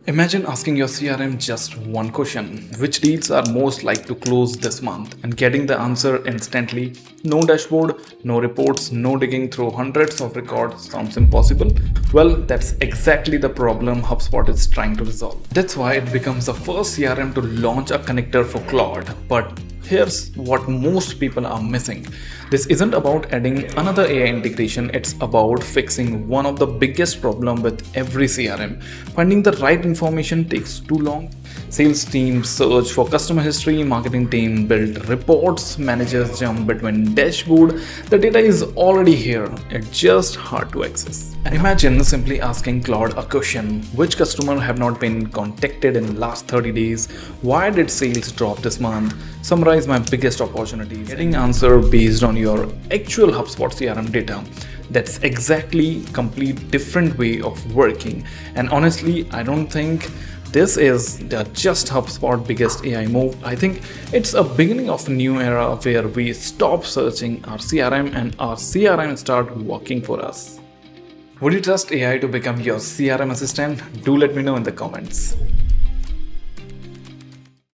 Imagine asking your CRM just one question: which deals are most likely to close this month? And getting the answer instantly. No dashboard, no reports, no digging through hundreds of records. Sounds impossible? Well, that's exactly the problem HubSpot is trying to resolve. That's why it becomes the first CRM to launch a connector for Claude. But here's what most people are missing. This isn't about adding another AI integration, it's about fixing one of the biggest problems with every CRM. Finding the right information takes too long. Sales teams search for customer history, marketing team build reports, managers jump between dashboard. The data is already here, it's just hard to access. Imagine simply asking Claude a question: which customer have not been contacted in last 30 days? Why did sales drop this month? Summarize my biggest opportunities. Getting answer based on your actual HubSpot CRM data. That's exactly complete different way of working. And honestly, I don't think this is just HubSpot biggest AI move. I think it's a beginning of a new era where we stop searching our CRM and our CRM start working for us. Would you trust AI to become your CRM assistant? Do let me know in the comments.